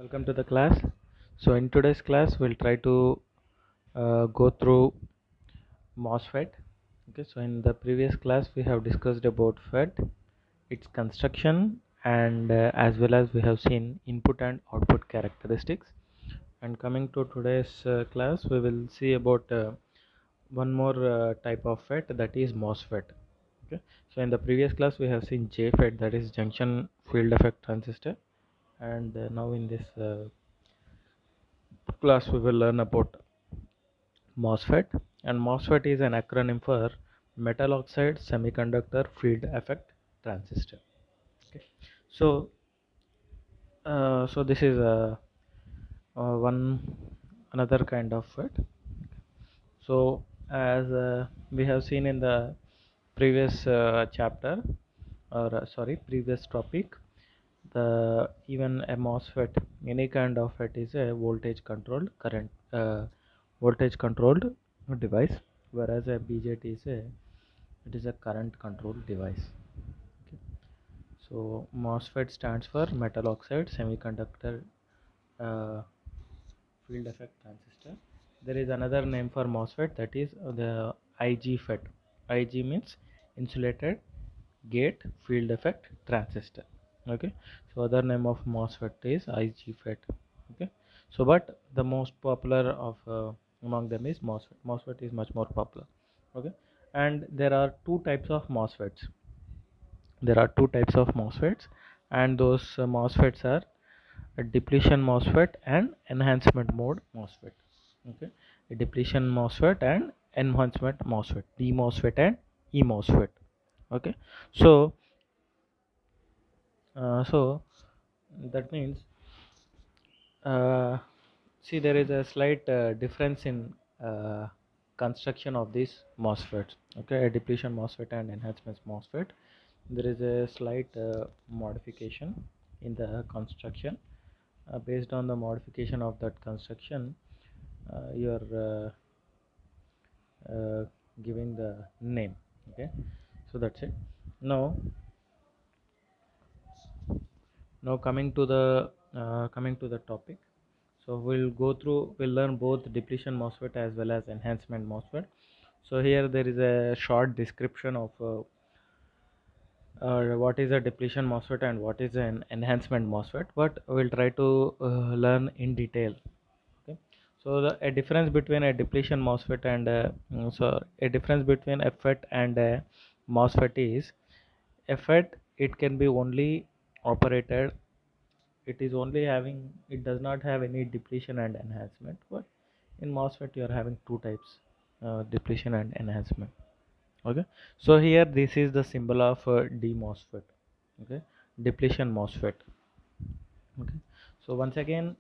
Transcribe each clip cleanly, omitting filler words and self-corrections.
Welcome to the class. So in today's class, we'll try to go through MOSFET. Okay, so in the previous class, we have discussed about FET, its construction, and as well as we have seen input and output characteristics. And coming to today's class, we will see about one more type of FET, that is MOSFET. Okay, so in the previous class, we have seen JFET, that is junction field effect transistor, and now in this class we will learn about MOSFET, and MOSFET is an acronym for metal oxide semiconductor field effect transistor. Okay, so this is one another kind of FET. So as we have seen in the previous chapter, or sorry, previous topic, the even a MOSFET, any kind of FET is a voltage controlled voltage controlled device, whereas a BJT is a current controlled device. Okay. So MOSFET stands for metal oxide semiconductor uh, field effect transistor. There is another name for MOSFET, that is the IG FET. IG means insulated gate field effect transistor. Okay, so other name of MOSFET is IG FET. Okay, so but the most popular of among them is MOSFET. MOSFET is much more popular. Okay, and there are two types of MOSFETs. There are two types of MOSFETs, and those MOSFETs are a depletion MOSFET and enhancement mode MOSFET. Okay, a depletion MOSFET and enhancement MOSFET, D MOSFET and E MOSFET. Okay, so that means uh, see, there is a slight difference in construction of these MOSFETs. Okay, a depletion MOSFET and enhancement MOSFET, there is a slight modification in the construction. Based on the modification of that construction, you are giving the name. Okay, so that's it. Now coming to the topic. So we'll learn both depletion MOSFET as well as enhancement MOSFET. So here there is a short description of what is a depletion MOSFET and what is an enhancement MOSFET, but we'll try to learn in detail. Okay, so a difference between a depletion MOSFET and a difference between a FET and a MOSFET is, a FET, it can be only operated, it does not have any depletion and enhancement, but in MOSFET you are having two types, depletion and enhancement. Okay, so here this is the symbol of D MOSFET. Okay, depletion MOSFET. Okay, so once again,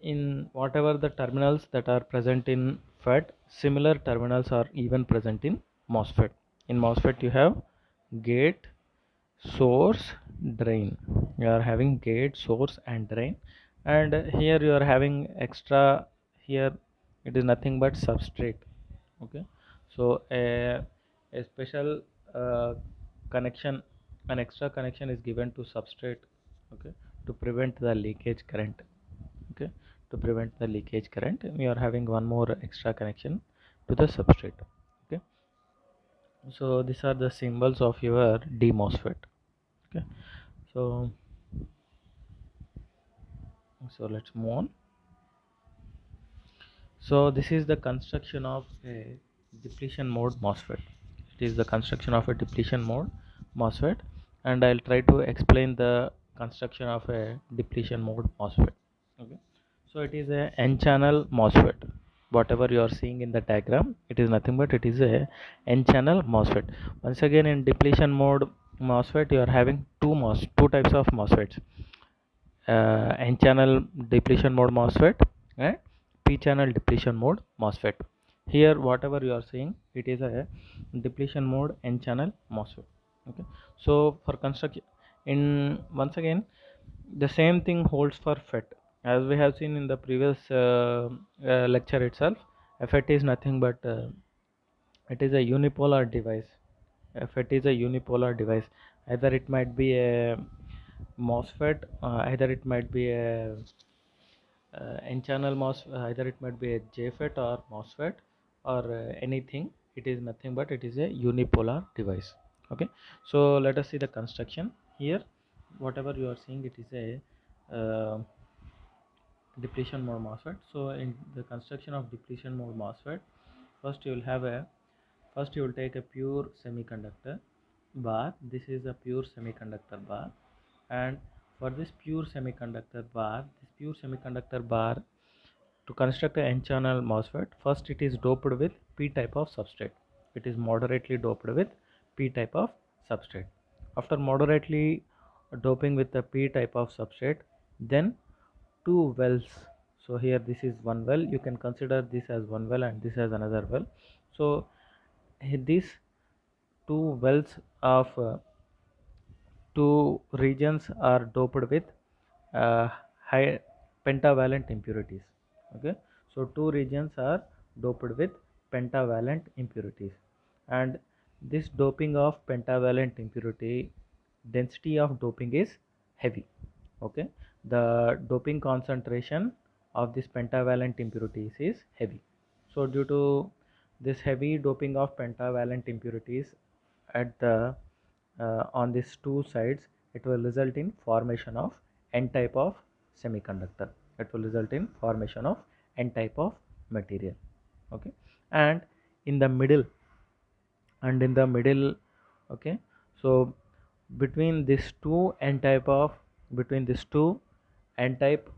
in whatever the terminals that are present in FET, similar terminals are even present in MOSFET. In MOSFET you have gate, source, drain. You are having gate, source and drain, and here you are having extra, here it is nothing but substrate. Okay, so a special connection, an extra connection is given to substrate. Okay, to prevent the leakage current. Okay, to prevent the leakage current, we are having one more extra connection to the substrate. Okay, so these are the symbols of your D MOSFET. Okay, so let's move on. So this is the construction of a depletion mode MOSFET. It is the construction of a depletion mode MOSFET, and I'll try to explain the construction of a depletion mode MOSFET. Okay, so it is a N-channel MOSFET. Whatever you are seeing in the diagram, it is nothing but it is a N-channel MOSFET. Once again, in depletion mode MOSFET, you are having two types of MOSFETs: N-channel depletion mode MOSFET and P-channel depletion mode MOSFET. Here whatever you are seeing, it is a depletion mode N-channel MOSFET. Okay, so for construction, in once again the same thing holds for FET. As we have seen in the previous lecture itself, FET is nothing but it is a unipolar device. FET is a unipolar device. Either it might be a MOSFET, either it might be a n-channel MOSFET, either it might be a JFET or MOSFET or anything. It is nothing but it is a unipolar device. Okay, so let us see the construction here. Whatever you are seeing, it is a depletion mode MOSFET. So in the construction of depletion mode MOSFET, first you will have a first you will take a pure semiconductor bar. This is a pure semiconductor bar, and for this pure semiconductor bar, to construct a n-channel MOSFET, first it is doped with p type of substrate. It is moderately doped with p type of substrate. After moderately doping with the p type of substrate, then two wells. So here this is one well, you can consider this as one well and this as another well. So these two wells of two regions are doped with uh, high pentavalent impurities. Okay, so two regions are doped with pentavalent impurities, and this doping of pentavalent impurity, density of doping is heavy. Okay, the doping concentration of this pentavalent impurities is heavy. So due to this heavy doping of pentavalent impurities at the on these two sides, it will result in formation of n type of semiconductor. It will result in formation of n type of material. Okay, and in the middle and in the middle, okay, so between these two n type of between these two n type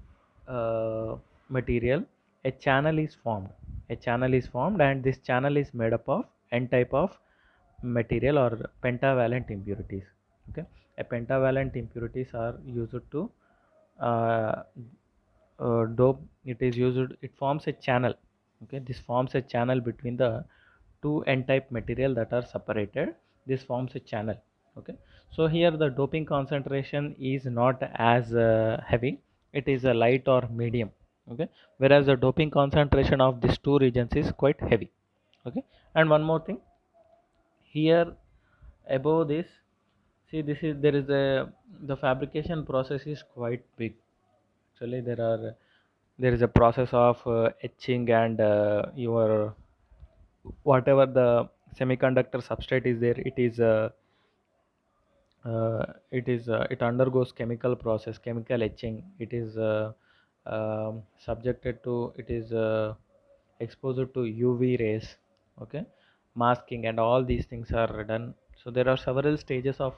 material, a channel is formed. And this channel is made up of n type of material or pentavalent impurities. Okay, a pentavalent impurities are used to uh, dope. It is used, it forms a channel. Okay, this forms a channel between the two n type material that are separated. This forms a channel. Okay, so here the doping concentration is not as heavy, it is a light or medium. Okay, whereas the doping concentration of these two regions is quite heavy. Okay, and one more thing here above this, see, this is there is a the fabrication process is quite big. Actually there is a process of etching and your whatever the semiconductor substrate is there, it undergoes chemical process, chemical etching. It is subjected to, it is exposed to UV rays. Okay, masking and all these things are done. So there are several stages of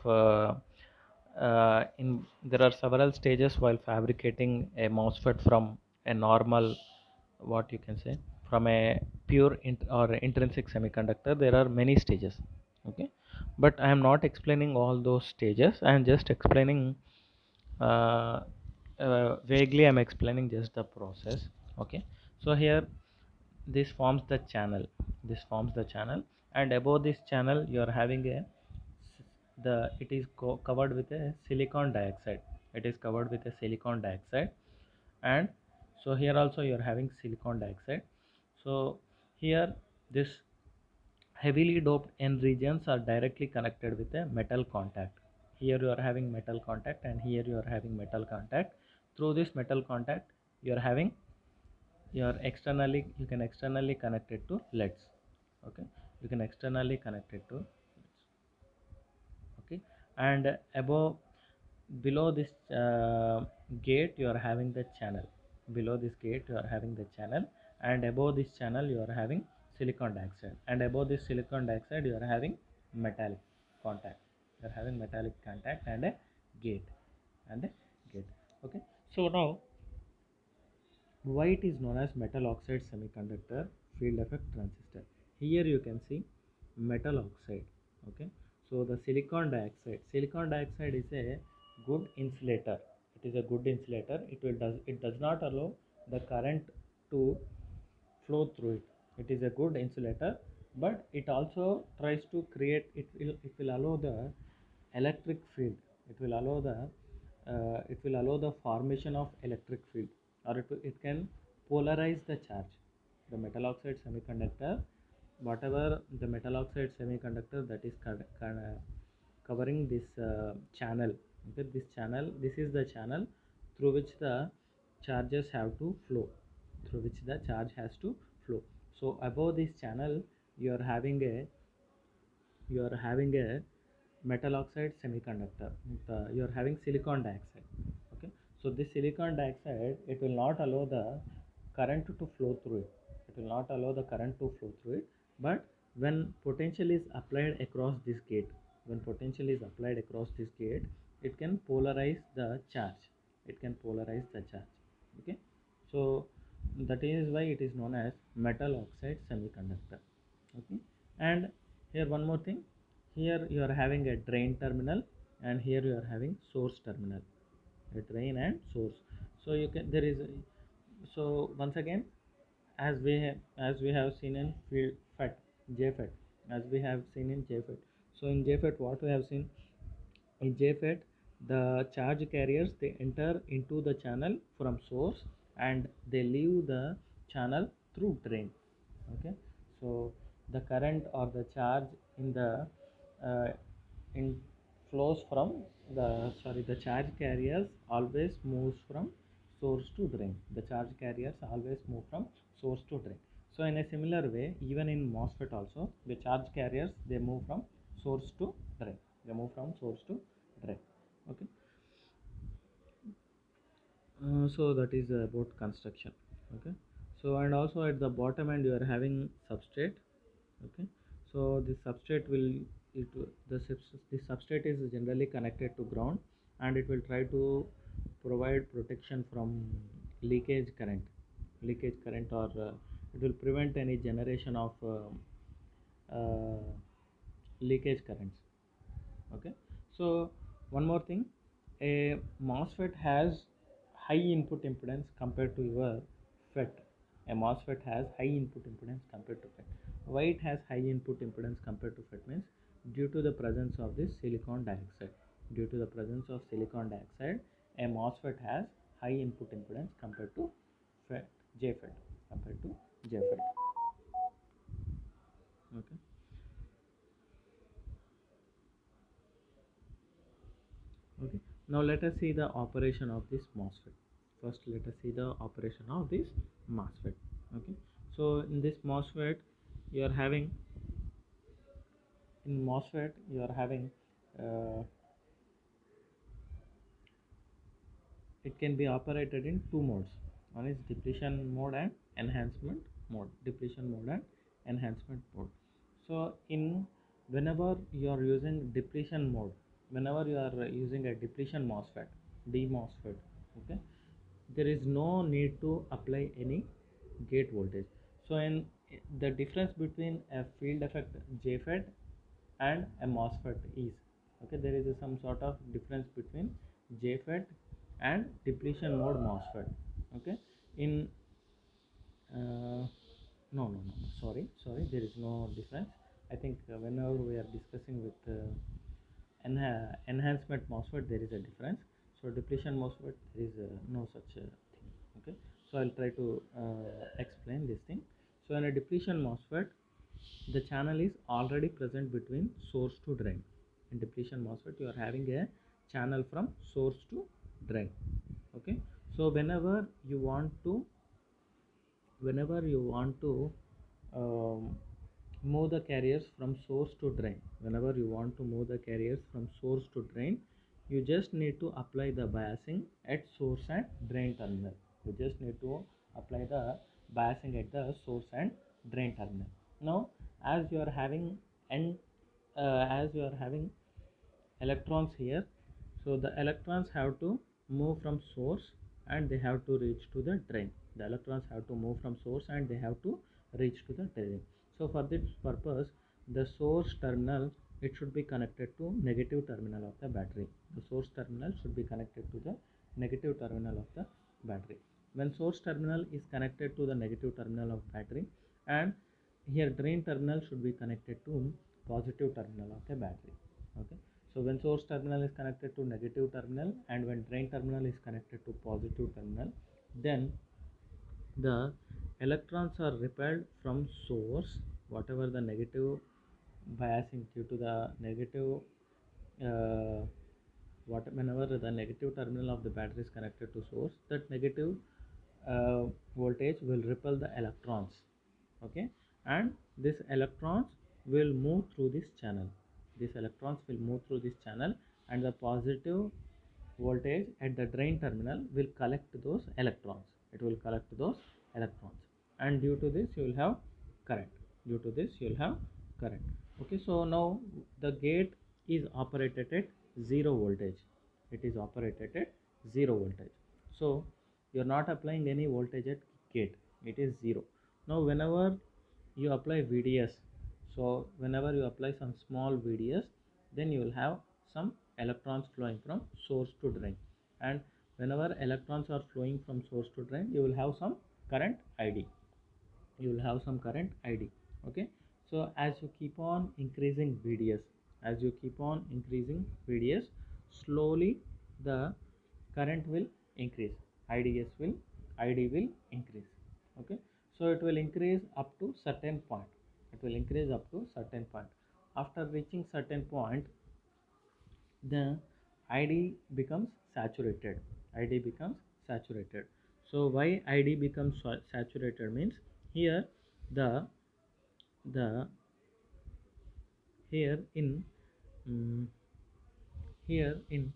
in there are several stages while fabricating a MOSFET from a normal, what you can say, from a pure or intrinsic semiconductor. There are many stages. Okay, but I am not explaining all those stages, I am just explaining uh, vaguely, I am explaining just the process. Okay, so here this forms the channel, and above this channel you are having a it is covered with a silicon dioxide. It is covered with a silicon dioxide, and so here also you are having silicon dioxide. So here this heavily doped n regions are directly connected with a metal contact. Here you are having metal contact, and here you are having metal contact. Through this metal contact you are having, you can externally connect it to LEDs. Okay, you can externally connect it to LEDs. Okay, and above, below this gate you are having the channel. Below this gate you are having the channel, and above this channel you are having silicon dioxide, and above this silicon dioxide you are having metallic contact. You are having metallic contact and a gate, and a gate. Okay, so now why it is known as metal oxide semiconductor field effect transistor. Here you can see metal oxide. Okay, so the silicon dioxide is a good insulator. It is a good insulator. It does not allow the current to flow through it. It is a good insulator, but it also tries to create, it will allow the electric field. It will allow the formation of electric field, or it can polarize the charge. The metal oxide semiconductor, whatever the metal oxide semiconductor that is covering this channel. Okay, this is the channel through which the charges have to flow, through which the charge has to flow. So above this channel you are having a metal oxide semiconductor. You are having silicon dioxide. Okay, so this silicon dioxide, it will not allow the current to flow through it. It will not allow the current to flow through it. But when potential is applied across this gate, it can polarize the charge. Okay, so that is why it is known as metal oxide semiconductor. Okay, and here one more thing, here you are having a drain terminal, and here you are having source terminal, a drain and source. So you can, there is so once again, as we have seen in field FET, JFET, as we have seen in JFET. So in JFET, what we have seen in JFET, the charge carriers, they enter into the channel from source and they leave the channel through drain. Okay, so the current or the charge in the uh, in flows from the charge carriers always moves from source to drain. The charge carriers always move from source to drain. So in a similar way, even in MOSFET also, the charge carriers, they move from source to drain. Okay, so that is about construction. Okay, so and also at the bottom end you are having substrate. Okay, so this substrate will, this substrate is generally connected to ground, and it will try to provide protection from leakage current, or it will prevent any generation of leakage currents. Okay, so one more thing, a MOSFET has high input impedance compared to your FET. A MOSFET has high input impedance compared to FET. Why it has high input impedance compared to FET means, due to the presence of this silicon dioxide. A MOSFET has high input impedance compared to FET, JFET, compared to JFET. Okay. Okay, now let us see the operation of this MOSFET. First, let us see the operation of this MOSFET. Okay, so in this MOSFET, you are having in MOSFET you are having uh, it can be operated in two modes. One is depletion mode and enhancement mode. So in, whenever you are using depletion mode, whenever you are using a depletion MOSFET, DMOSFET, okay, there is no need to apply any gate voltage. So in the difference between a field effect JFET and a MOSFET is, okay, there is some sort of difference between JFET and depletion mode MOSFET. Okay, in sorry, there is no difference. I think whenever we are discussing with enhancement MOSFET, there is a difference. So depletion MOSFET, there is no such thing. Okay, so I'll try to explain this thing. So in a depletion MOSFET, the channel is already present between source to drain. In depletion MOSFET, you are having a channel from source to drain. Okay, so whenever you want to move the carriers from source to drain, you just need to apply the biasing at source and drain terminal. Now, as you are having n as you are having electrons here, so the electrons have to move from source and they have to reach to the drain. So for this purpose, the source terminal, it should be connected to negative terminal of the battery. When source terminal is connected to the negative terminal of battery, and here drain terminal should be connected to positive terminal of the battery. Okay, so when source terminal is connected to negative terminal and when drain terminal is connected to positive terminal, then the electrons are repelled from source, whatever the negative biasing due to the negative whenever the negative terminal of the battery is connected to source, that negative voltage will repel the electrons, okay, and this electrons will move through this channel. These electrons will move through this channel, and the positive voltage at the drain terminal will collect those electrons. It will collect those electrons, and due to this you will have current. Due to this you will have current. Okay, so now the gate is operated at zero voltage. It is operated at zero voltage. So you are not applying any voltage at gate. It is zero. Now whenever you apply VDS, so whenever you apply some small VDS, then you will have some electrons flowing from source to drain, and whenever electrons are flowing from source to drain, you will have some current ID. You will have some current ID. Okay, so as you keep on increasing VDS, as you keep on increasing VDS, slowly the current will increase. ID will increase. Okay, so it will increase up to certain point. It will increase up to certain point. After reaching certain point, the ID becomes saturated. ID becomes saturated. So why ID becomes saturated means, here the the here in mm, here in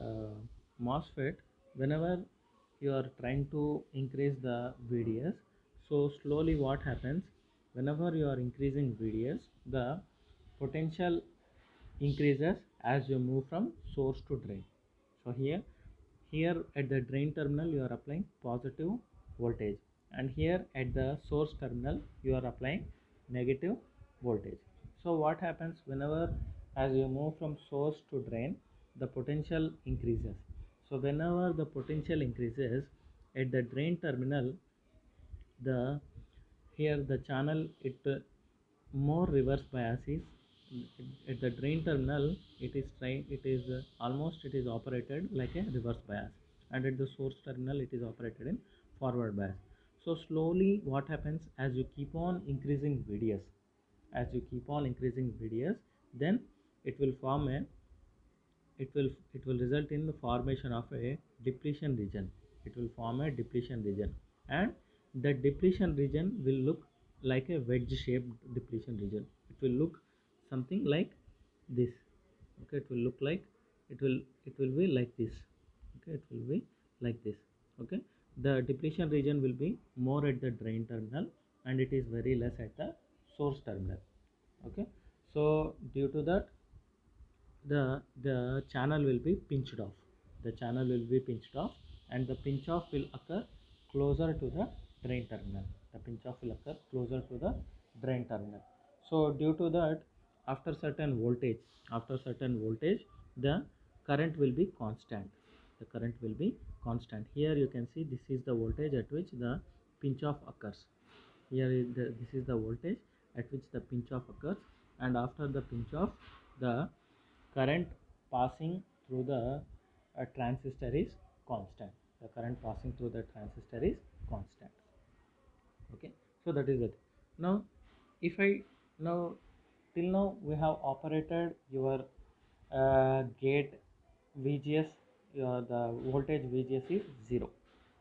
uh, MOSFET, whenever you are trying to increase the VDS, so slowly what happens, whenever you are increasing VDS, the potential increases as you move from source to drain. So here at the drain terminal you are applying positive voltage, and here at the source terminal you are applying negative voltage. So what happens, whenever as you move from source to drain, the potential increases. So whenever the potential increases at the drain terminal, the here the channel, it more reverse bias is at the drain terminal. It is almost it is operated like a reverse bias, and at the source terminal it is operated in forward bias. So slowly what happens, as you keep on increasing VDS, as you keep on increasing VDS, then it will form a it will result in the formation of a depletion region. It will form a depletion region, and the depletion region will look like a wedge shaped depletion region. It will look something like this. Okay, it will look like it will be like this. Okay, it will be like this. Okay, the depletion region will be more at the drain terminal, and it is very less at the source terminal. Okay, so due to that, the channel will be pinched off. The channel will be pinched off, and the pinch off will occur closer to the drain terminal. The pinch off will occur closer to the drain terminal. So due to that, after certain voltage, the current will be constant. The current will be constant. Here you can see this is the voltage at which the pinch off occurs. This is the voltage at which the pinch off occurs, and after the pinch off, the current passing through the transistor is constant. The current passing through the transistor is constant. Okay, so that is it. Now if I now till now we have operated your gate VGS. The voltage VGS is 0.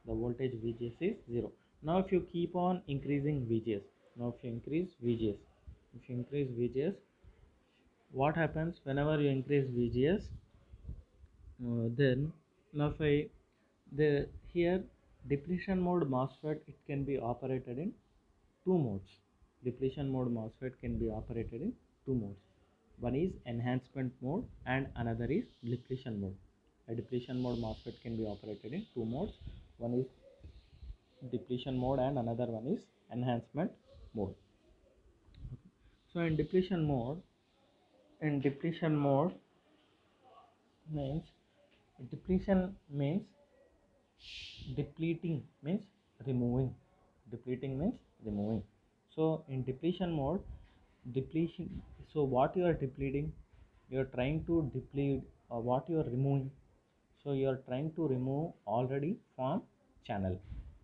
The voltage VGS is 0. Now if you keep on increasing VGS, now if you increase VGS, if you increase VGS, what happens whenever you increase VGS? Then now if I the here depletion mode MOSFET, it can be operated in two modes. Depletion mode MOSFET can be operated in two modes. One is enhancement mode and another is depletion mode. A depletion mode MOSFET can be operated in two modes. One is depletion mode and another one is enhancement mode. So in depletion mode means depletion means depleting means removing. Depleting means removing. So in depletion mode, depletion, so what you are depleting, you are trying to deplete, or what you are removing, so you are trying to remove already formed channel.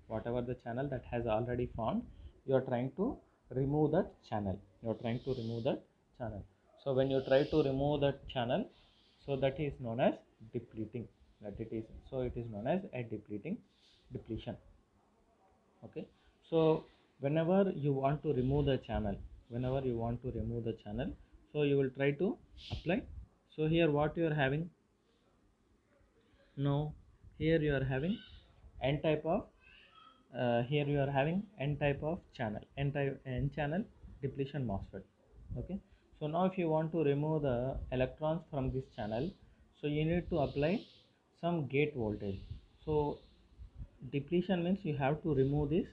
Whatever the channel that has already formed, you are trying to remove that channel. You are trying to remove that channel. So when you try to remove that channel, so that is known as depleting. That it is, so it is known as a depletion. Okay, so whenever you want to remove the channel, whenever you want to remove the channel, so you will try to apply. So here what you are having now, here you are having n type of here you are having n type of channel, n channel depletion MOSFET. Okay, so now if you want to remove the electrons from this channel, so you need to apply some gate voltage. So depletion means you have to remove this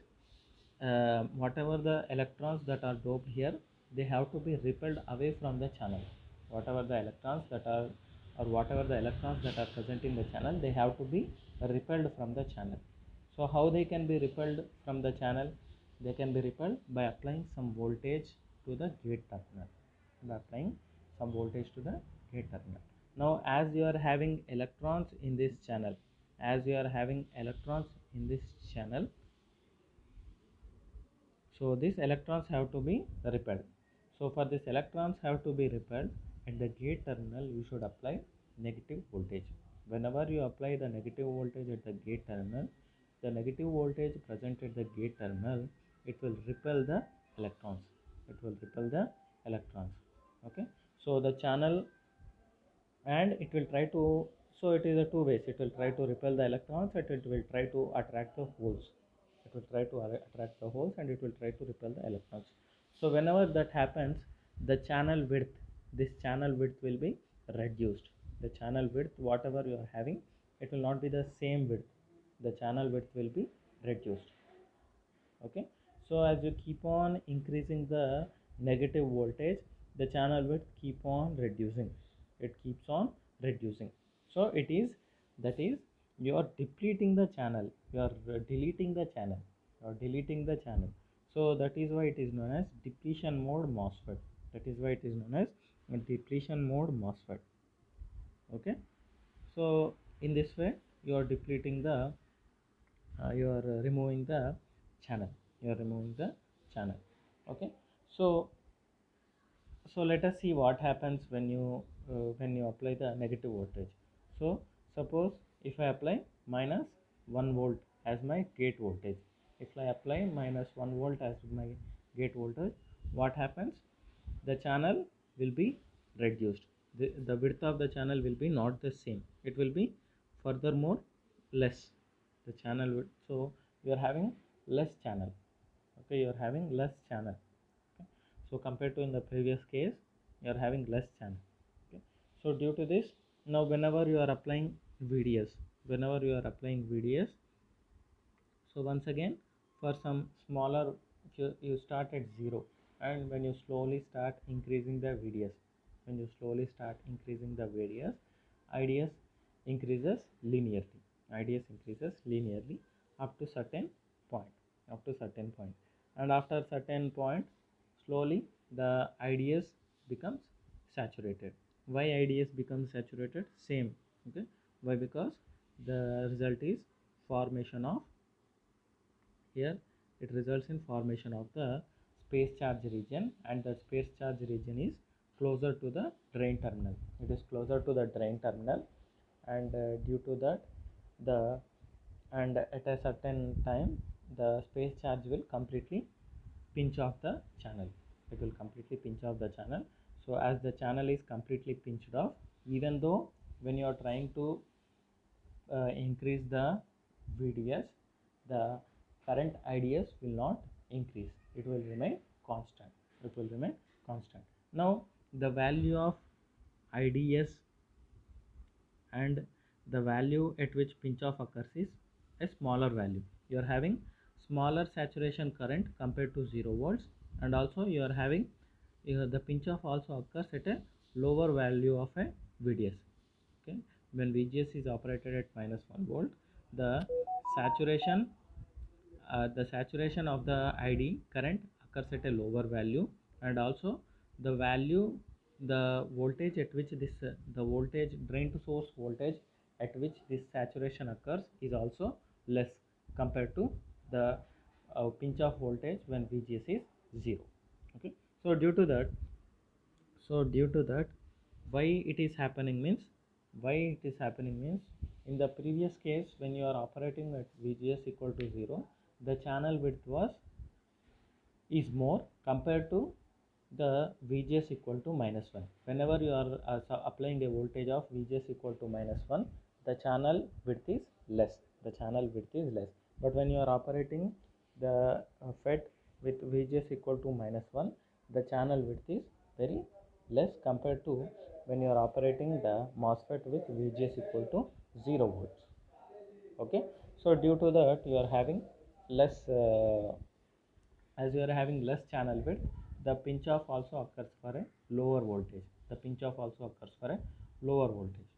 whatever the electrons that are doped here, they have to be repelled away from the channel. Whatever the electrons that are, or whatever the electrons that are present in the channel, they have to be repelled from the channel. So how they can be repelled from the channel? They can be repelled by applying some voltage to the gate terminal, by applying some voltage to the gate terminal. Now as you are having electrons in this channel, as you are having electrons in this channel, so these electrons have to be repelled. So for this electrons have to be repelled, at the gate terminal you should apply negative voltage. Whenever you apply the negative voltage at the gate terminal, the negative voltage present at the gate terminal, it will repel the electrons. It will repel the electrons. Okay. So the channel, and it will try to, so it is a two ways, it will try to repel the electrons and it will try to attract the holes. It will try to attract the holes and it will try to repel the electrons. So whenever that happens, the channel width, this channel width will be reduced. The channel width whatever you are having, it will not be the same width. The channel width will be reduced. Okay, so as you keep on increasing the negative voltage, the channel width keep on reducing, it keeps on reducing. So it is, that is, you are depleting the channel, you are deleting the channel, you are deleting the channel. So that is why it is known as depletion mode MOSFET. That is why it is known as a depletion mode MOSFET. Okay, so in this way you are depleting the you are removing the channel, you are removing the channel. Okay, so let us see what happens when you apply the negative voltage. So suppose if I apply minus 1 volt as my gate voltage, if I apply minus 1 volt as my gate voltage, what happens? The channel will be reduced. The width of the channel will be not the same, it will be furthermore less, the channel width. So you are having less channel. Okay, you are having less channel. Okay, so compared to in the previous case, you are having less channel. Okay, so due to this, now whenever you are applying VDS, whenever you are applying VDS, so once again, for some smaller, you start at 0, and when you slowly start increasing the VDS, when you slowly start increasing the VDS, IDS increases linearly. IDS increases linearly up to certain point, up to certain point, and after certain point, slowly the IDS becomes saturated. Why IDS becomes saturated? Same. Okay. Why? Because the result is formation of, here it results in formation of the space charge region, and the space charge region is closer to the drain terminal. It is closer to the drain terminal, and due to that, the, and at a certain time, the space charge will completely pinch off the channel. It will completely pinch off the channel. So as the channel is completely pinched off, even though when you are trying to increase the VDS, the current IDS will not increase, it will remain constant, it will remain constant. Now the value of IDS and the value at which pinch off occurs is a smaller value. You are having smaller saturation current compared to 0 volts, and also you are having the pinch off also occurs at a lower value of a VDS. Okay, when VGS is operated at minus 1 volt, the saturation the saturation of the ID current occurs at a lower value, and also the value, the voltage at which this the voltage, drain to source voltage at which this saturation occurs is also less compared to the pinch off voltage when VGS is 0. Okay, so due to that, why it is happening means, why it is happening means, in the previous case when you are operating at VGS equal to 0, the channel width is more compared to the VGS equal to -1. Whenever you are applying a voltage of VGS equal to -1, the channel width is less. The channel width is less. But when you are operating the FET with VGS equal to -1, the channel width is very less compared to when you are operating the MOSFET with VGS equal to 0 volts. Okay, so due to that you are having less as you are having less channel width, the pinch off also occurs for a lower voltage. The pinch off also occurs for a lower voltage.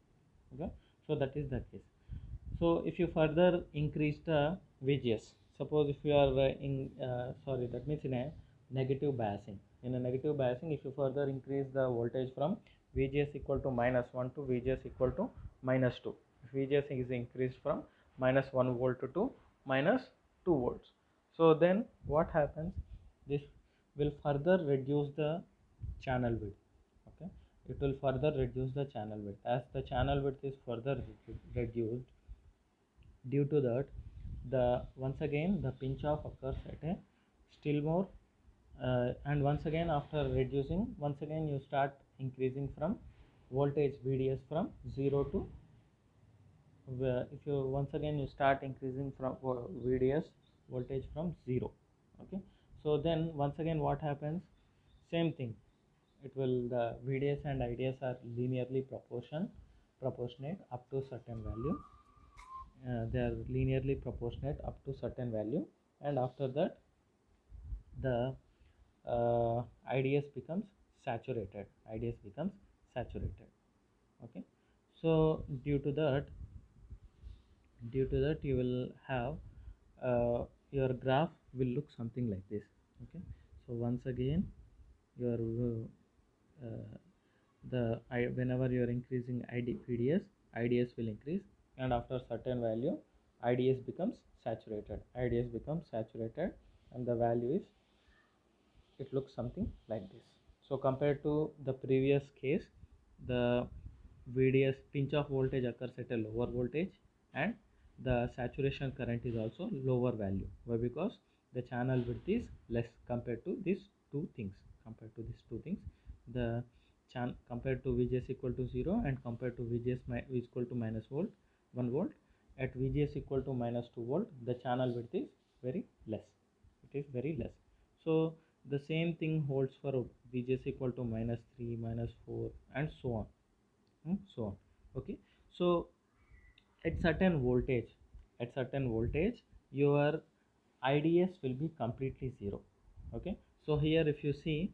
Okay, so that is the case. So if you further increase the VGS, suppose if you are that means in a negative biasing. In a negative biasing, if you further increase the voltage from VGS equal to -1 to VGS equal to -2, if VGS is increased from -1 volt to -2 volts, so then what happens? This will further reduce the channel width. Okay, it will further reduce the channel width. As the channel width is further reduced, due to that, the once again the pinch off occurs at a still more, and once again after reducing, once again you start increasing from voltage VDS from 0 to if you once again you start increasing from VDS voltage from 0. Okay, so then once again what happens? Same thing, it will, the VDS and IDS are linearly proportionate up to certain value. They are linearly proportionate up to certain value, and after that the IDS becomes saturated. IDS becomes saturated. Okay, so due to that you will have your graph will look something like this. Okay, so once again your whenever you are increasing IDS will increase, and after certain value IDS becomes saturated. And the value is, it looks something like this. So compared to the previous case, the VDS pinch off voltage occurs at a lower voltage, and the saturation current is also lower value. Why? Because the channel width is less compared to these two things. The compared to VGS equal to 0 and compared to VGS is equal to -1 volt, at VGS equal to -2 volt, the channel width is very less. It is very less. So the same thing holds for VGS equal to -3, -4, and so on. Okay, so at certain voltage, your IDS will be completely 0. Okay, so here if you see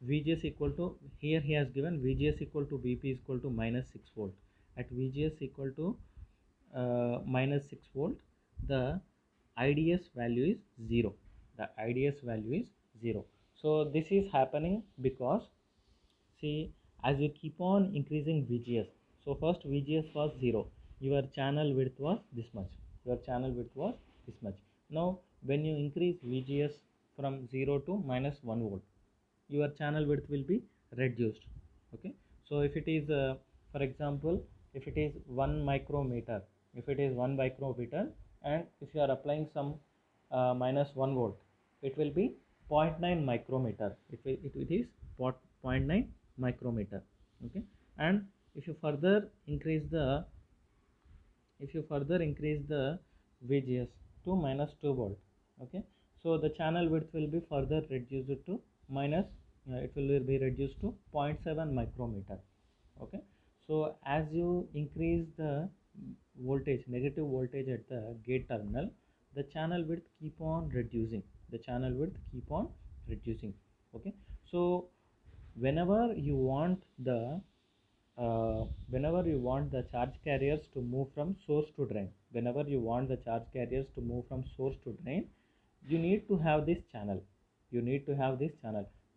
VGS equal to, here he has given VGS equal to VP is equal to -6 volt. At VGS equal to -6 volt, the IDS value is 0. So this is happening because, see, as you keep on increasing VGS, so first VGS was 0, your channel width was this much. Now when you increase VGS from 0 to -1 volt, your channel width will be reduced. Okay, so if it is for example, if it is 1 micrometer, and if you are applying some -1 volt, it will be 0.9 micrometer. It is 0.9 micrometer. Okay, and if you further increase the VGS to -2 volt, okay, so the channel width will be further reduced to it will be reduced to 0.7 micrometer. Okay, so as you increase the voltage, negative voltage at the gate terminal, the channel width keep on reducing. Okay, so whenever you want the charge carriers to move from source to drain, you need to have this channel.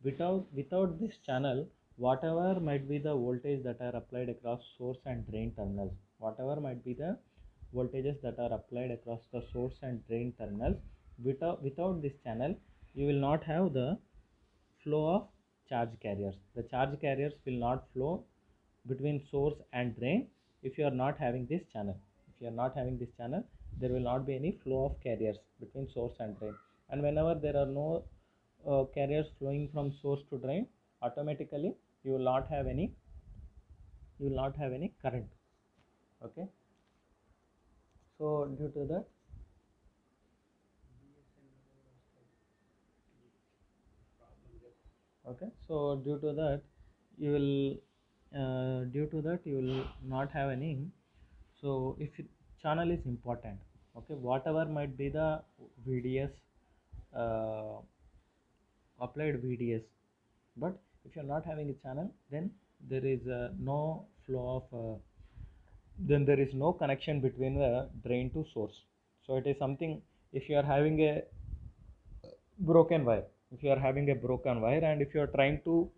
Without this channel, whatever might be the voltage that are applied across source and drain terminals, without this channel, you will not have the flow of charge carriers. The charge carriers will not flow between source and drain if you are not having this channel. there will not be any flow of carriers between source and drain. And whenever there are no carriers flowing from source to drain, automatically you will not have any current. Okay, so due to that, okay, so due to that you will not have any. So if channel is important, okay, whatever might be the VDS, uh, applied VDS, but if you're not having a channel, then there is no flow of then there is no connection between the drain to source. So it is something, if you are having a broken wire, and if you are trying to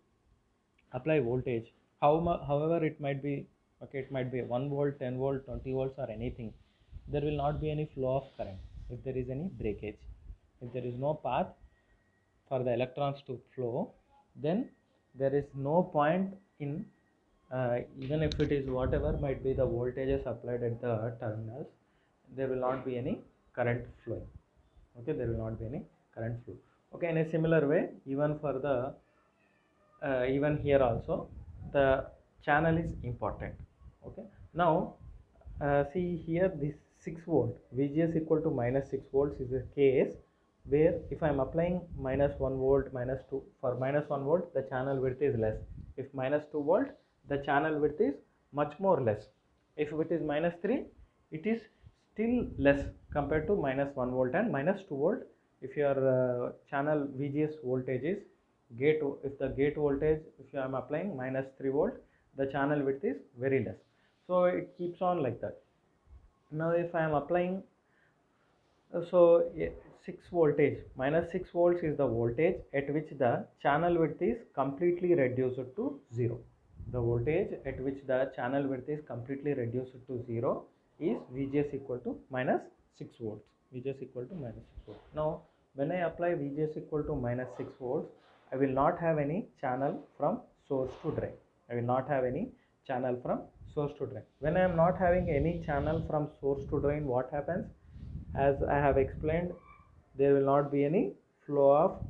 apply voltage, however it might be, okay, it might be 1 volt, 10 volt, 20 volts or anything, there will not be any flow of current if there is any breakage. If there is no path for the electrons to flow, then there is no point in, even if it is whatever might be the voltages applied at the terminals, there will not be any current flowing. Okay, there will not be any current flow. Okay, in a similar way, even for the even here also the channel is important. Okay, now see here, this 6 volt VGS equal to minus 6 volts is a case where if I am applying minus 1 volt, minus 2, for minus 1 volt the channel width is less. If minus 2 volt, the channel width is much more less. If it is minus 3, it is still less compared to minus 1 volt and minus 2 volt. If your channel VGS voltage is gate, if the gate voltage, if I am applying minus 3 volt, the channel width is very less. So it keeps on like that. Now if I am applying, so 6 voltage, minus 6 volts is the voltage at which the channel width is completely reduced to 0. The voltage at which the channel width is completely reduced to 0 is VGS equal to minus 6 volts. VGS equal to minus 6 volts. Now when I apply VGS equal to minus 6 volts, I will not have any channel from source to drain. I will not have any channel from source to drain. When I am not having any channel from source to drain, what happens? As I have explained, there will not be any flow of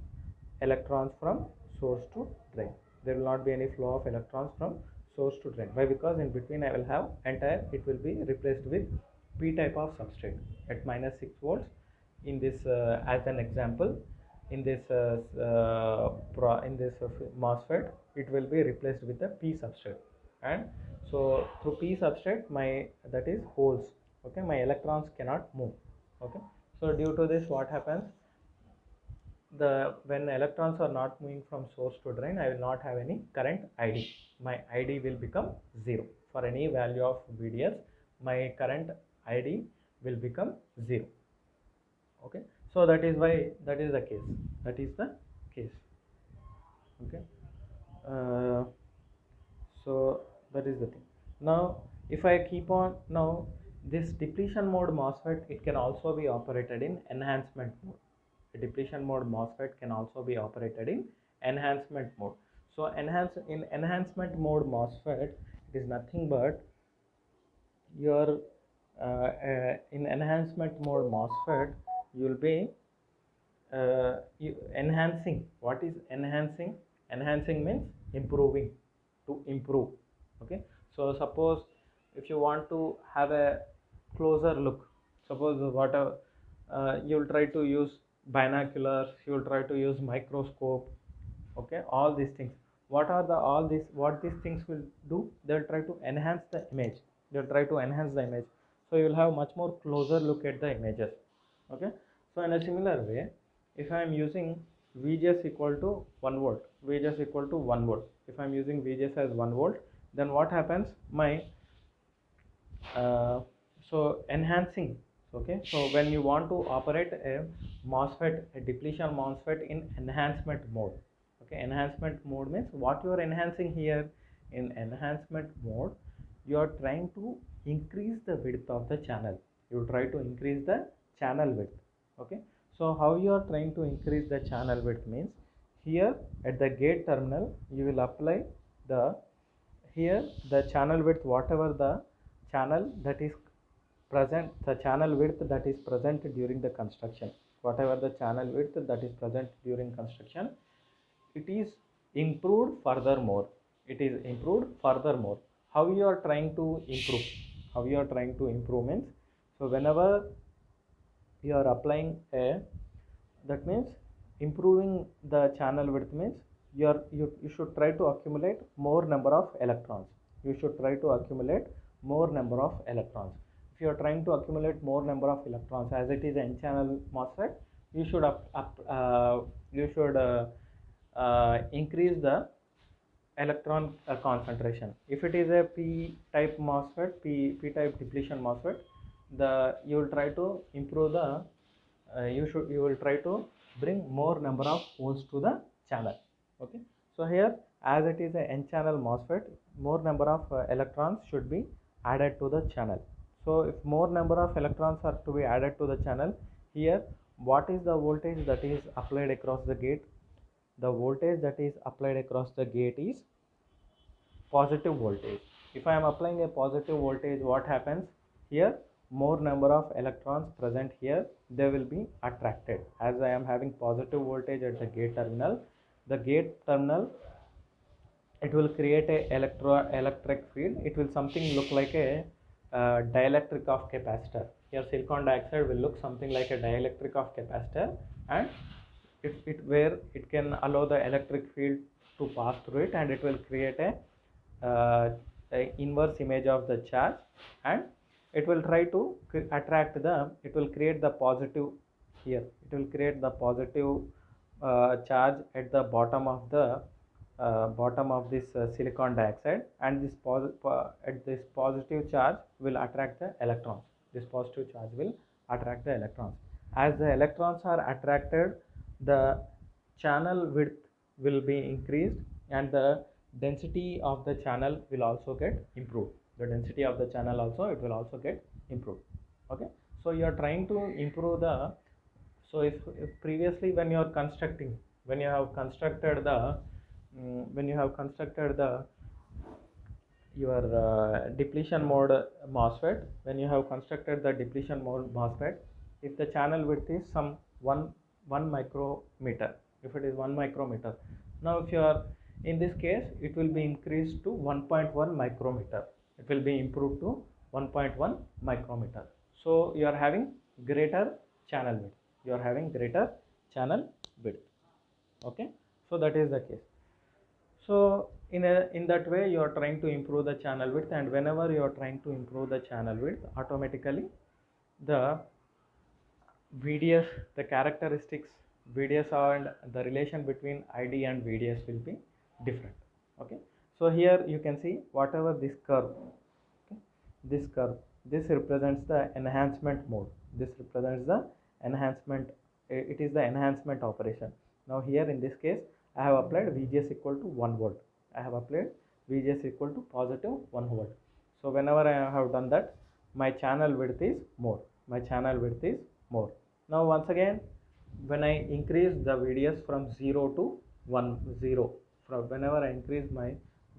electrons from source to drain. There will not be any flow of electrons from source to drain. Why? Because in between I will have entire, it will be replaced with P type of substrate at minus 6 volts. In this, as an example, in this MOSFET, it will be replaced with the P substrate, and so through P substrate, my, that is holes. Okay, my electrons cannot move. Okay, so due to this, what happens, the when electrons are not moving from source to drain, I will not have any current ID. My ID will become 0 for any value of VDS. My current ID will become 0. Okay, so that is why, that is the case, okay. uh, so that is the thing. Now if I keep on, now this depletion mode MOSFET, it can also be operated in enhancement mode. A depletion mode MOSFET can also be operated in enhancement mode. So in enhancement mode MOSFET, it is nothing but your in enhancement mode MOSFET, you will be enhancing. What is enhancing? Enhancing means improving, to improve. Okay, so suppose if you want to have a closer look, suppose whatever, you will try to use binoculars, you will try to use microscope. Okay, all these things, what are the all these, what these things will do? They'll try to enhance the image. So you will have much more closer look at the images. Okay, so in a similar way, if I am using VGS equal to 1 volt, if I am using VGS as 1 volt, then what happens, my uh, so enhancing. Okay, so when you want to operate a MOSFET, a depletion MOSFET in enhancement mode. Okay, enhancement mode means what you are enhancing here. In enhancement mode, you are trying to increase the width of the channel. You try to increase the channel width. Okay, so how you are trying to increase the channel width means, here at the gate terminal you will apply the, here the channel width, whatever the channel that is present, the channel width that is present during the construction, whatever the channel width that is present during construction, it is improved furthermore. It is improved furthermore. How you are trying to improve? How you are trying to improve means, so whenever you are applying a, that means improving the channel width means you should try to accumulate more number of electrons. You should try to accumulate more number of electrons. If you are trying to accumulate more number of electrons, as it is an n channel MOSFET, you should increase the electron concentration. If it is a p type MOSFET, p type depletion MOSFET, you will try to improve the you will try to bring more number of holes to the channel. Okay, so here, as it is a n channel MOSFET, more number of electrons should be added to the channel. So if more number of electrons are to be added to the channel, here what is the voltage that is applied across the gate? The voltage that is applied across the gate is positive voltage. If I am applying a positive voltage, what happens here? More number of electrons present here, they will be attracted. As I am having positive voltage at the gate terminal, the gate terminal, it will create a electric field. It will something look like a dielectric of capacitor. Here silicon dioxide will look something like a dielectric of capacitor, and where it can allow the electric field to pass through it, and it will create a inverse image of the charge, and it will try to attract the, it will create the positive here. It will create the positive charge at the bottom of this silicon dioxide, and this positive charge will attract the electrons. This positive charge will attract the electrons. As the electrons are attracted, the channel width will be increased, and the density of the channel will also get improved. The density of the channel also, it will also get improved. Okay, so you are trying to improve the, so if previously when you are constructing, when you have constructed the your depletion mode MOSFET, when you have constructed the depletion mode MOSFET, if the channel width is some 1 micrometer, if it is 1 micrometer, now if you are in this case, it will be increased to 1.1 micrometer. It will be improved to 1.1 micrometer. So you are having greater channel width. You are having greater channel width. Okay, so that is the case. So in that way, you are trying to improve the channel width, and whenever you are trying to improve the channel width, automatically the VDS, the characteristics VDS and the relation between ID and VDS will be different. Okay, so here you can see whatever this curve, okay, this represents the enhancement mode. This represents the enhancement, it is the enhancement operation. Now here in this case, I have applied VGS equal to 1 volt. I have applied VGS equal to positive 1 volt. So whenever I have done that, my channel width is more. My channel width is more. Now once again, when I increase the VDS from 0 to 0, from whenever I increase my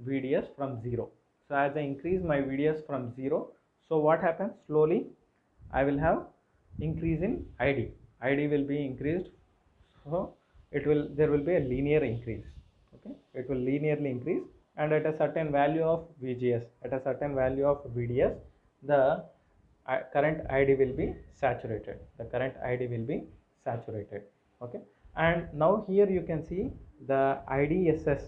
VDS from 0. So as I increase my VDS from 0, so what happens? Slowly I will have increase in ID. ID will be increased. So there will be a linear increase. Okay, it will linearly increase, and at a certain value of VGS, at a certain value of VDS, the current ID will be saturated. The current ID will be saturated. Okay, and now here you can see the IDSS.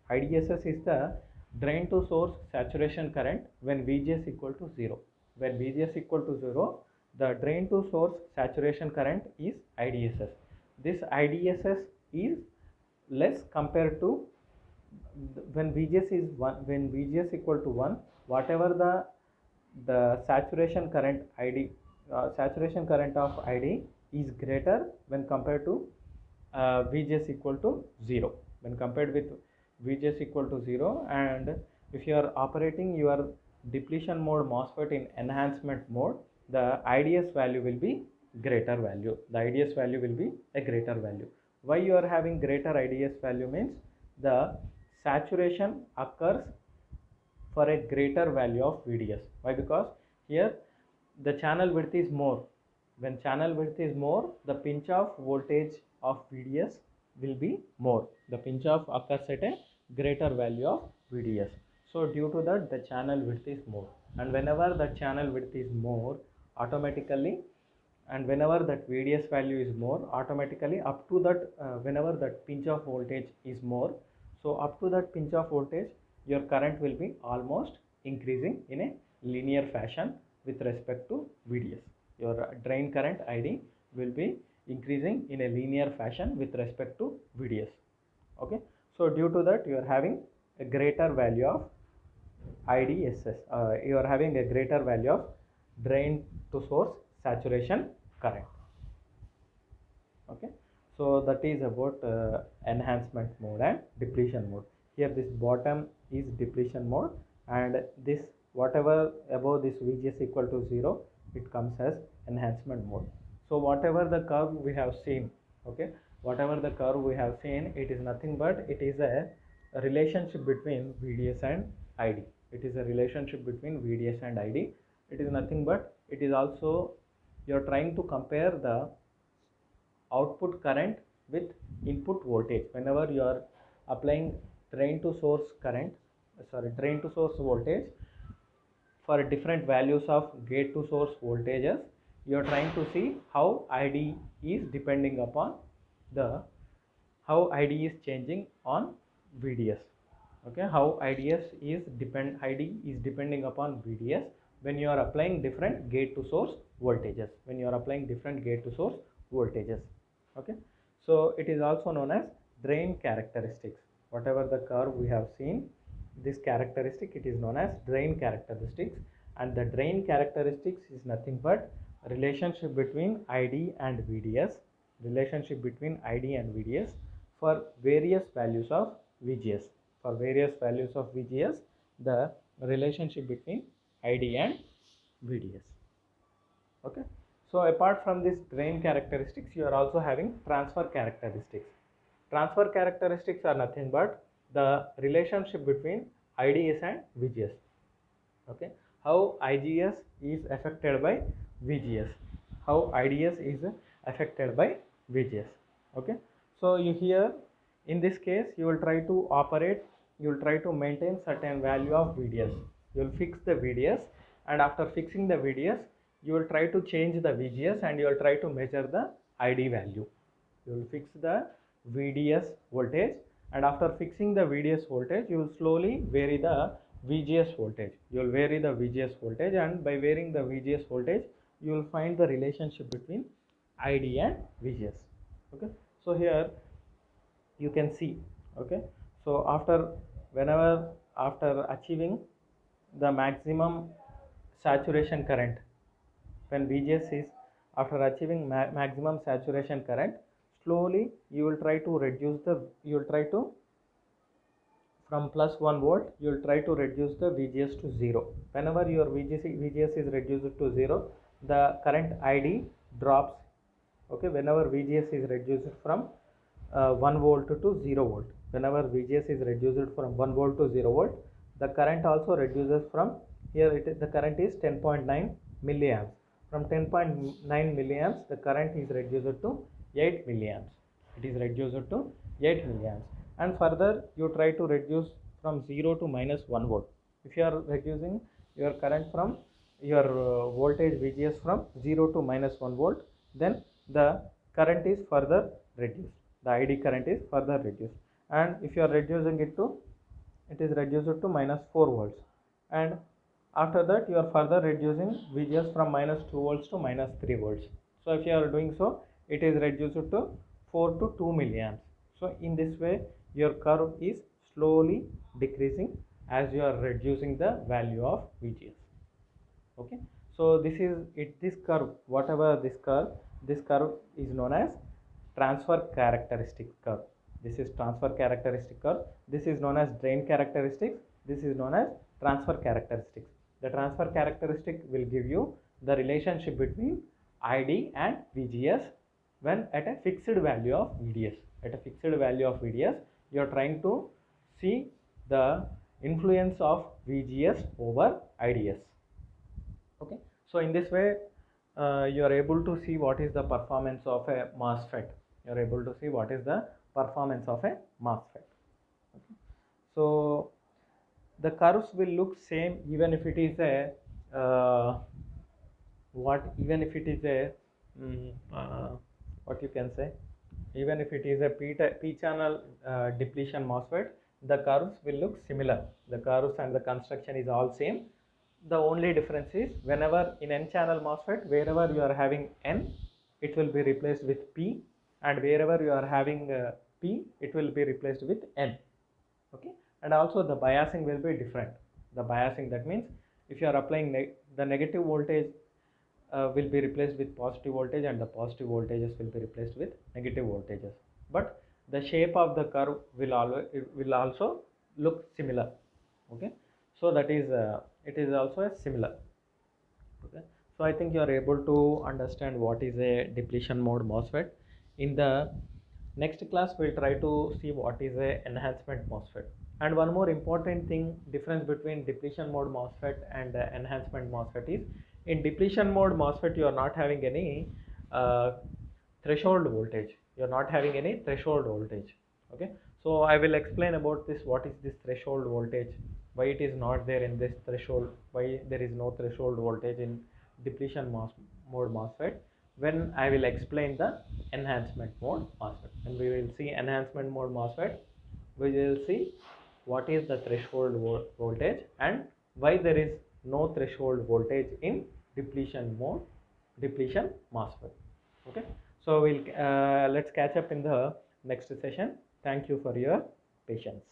IDSS is the drain to source saturation current when VGS equal to 0. When VGS equal to 0, the drain to source saturation current is IDSS. This IDSS is less compared to when VGS is 1. When VGS equal to 1, whatever the saturation current ID, saturation current of ID is greater when compared to VGS equal to 0. When compared with VGS equal to 0, and if you are operating your depletion mode MOSFET in enhancement mode, the IDS value will be greater value. The IDS value will be a greater value. Why you are having greater IDS value means the saturation occurs for a greater value of VDS. Why? Because here the channel width is more. When channel width is more, the pinch off voltage of VDS will be more. The pinch off occurs at a greater value of VDS. So due to that, the channel width is more. And whenever the channel width is more, automatically, and whenever that VDS value is more, automatically up to that, whenever that pinch off voltage is more, so up to that pinch off voltage, your current will be almost increasing in a linear fashion with respect to VDS. Your drain current ID will be increasing in a linear fashion with respect to VDS. Okay, so due to that, you are having a greater value of IDSS. You are having a greater value of drain to source saturation current. Okay, so that is about enhancement mode and depletion mode. Here this bottom is depletion mode, and this whatever above this VGS equal to 0, it comes as enhancement mode. So whatever the curve we have seen, okay, whatever the curve we have seen, it is nothing but it is a relationship between VDS and ID. It is a relationship between VDS and ID. It is nothing but it is also, you are trying to compare the output current with input voltage. Whenever you are applying drain to source current, drain to source voltage for different values of gate to source voltages, you are trying to see how ID is depending upon the how ID is changing on VDS. Okay, how ID is depending upon VDS when you are applying different gate to source voltages. When you are applying different gate to source voltages. Okay, so it is also known as drain characteristics. Whatever the curve we have seen, this characteristic, it is known as drain characteristics, and the drain characteristics is nothing but relationship between ID and VDS, relationship between ID and VDS for various values of VGS. For various values of VGS, the relationship between ID and VDS. Okay, so apart from this drain characteristics, you are also having transfer characteristics. Transfer characteristics are nothing but the relationship between IDS and VGS. Okay, how IGS is affected by VGS, how IDS is affected by VGS. Okay, so you here in this case you will try to operate, you will try to maintain certain value of VDS. You will fix the VDS, and after fixing the VDS, you will try to change the VGS and you will try to measure the ID value. You will fix the VDS voltage, and after fixing the VDS voltage, you will slowly vary the VGS voltage. You will vary the VGS voltage, and by varying the VGS voltage, you will find the relationship between ID and VGS. Okay, so here you can see. Okay, so after achieving the maximum saturation current, when VGS is after achieving maximum saturation current, slowly you will try to reduce the, you will try to from plus 1 volt, you will try to reduce the VGS to 0. Whenever your VGS is reduced to 0, the current ID drops. Okay, whenever VGS is reduced from 1 volt to 0 volt, whenever VGS is reduced from 1 volt to 0 volt, the current also reduces from, here it is, the current is 10.9 milliamps. From 10.9 milliamps, the current is reduced to 8 milliamps. It is reduced to 8 milliamps. And further, you try to reduce from 0 to minus 1 volt. If you are reducing your current from your voltage VGS from 0 to minus 1 volt, then the current is further reduced. The ID current is further reduced. And if you are reducing it to, it is reduced to minus 4 volts. And after that, you are further reducing VGS from minus 2 volts to minus 3 volts. So if you are doing so, it is reduced to 4 to 2 milliamps. So in this way, your curve is slowly decreasing as you are reducing the value of VGS. Okay, so this is it. This curve, whatever this curve is known as transfer characteristic curve. This is transfer characteristic curve. This is known as drain characteristics. This is known as transfer characteristics. The transfer characteristic will give you the relationship between ID and VGS when at a fixed value of VDS. At a fixed value of VDS, you are trying to see the influence of VGS over IDS. Okay, So in this way, you are able to see what is the performance of a MOSFET. You are able to see what is the performance of a MOSFET. Okay. So the curves will look same even if it is a even if it is a what you can say, even if it is a p channel depletion MOSFET, the curves will look similar. The curves and the construction is all same. The only difference is whenever in n channel MOSFET, wherever you are having n, it will be replaced with p, and wherever you are having p, it will be replaced with n. Okay, and also the biasing will be different. The biasing, that means if you are applying the negative voltage will be replaced with positive voltage, and the positive voltages will be replaced with negative voltages, but the shape of the curve will always will also look similar. Okay, so that is it is also a similar. Okay, so I think you are able to understand what is a depletion mode MOSFET. In the next class we'll try to see what is a enhancement MOSFET. And one more important thing, difference between depletion mode MOSFET and enhancement MOSFET is, in depletion mode MOSFET you are not having any uh, threshold voltage. You are not having any threshold voltage. Okay, so I will explain about this, what is this threshold voltage, why it is not there in this threshold, why there is no threshold voltage in depletion mode MOSFET, when I will explain the enhancement mode MOSFET. And we will see enhancement mode MOSFET, we will see what is the threshold voltage and why there is no threshold voltage in depletion mode, depletion MOSFET. Okay, so we'll let's catch up in the next session. Thank you for your patience.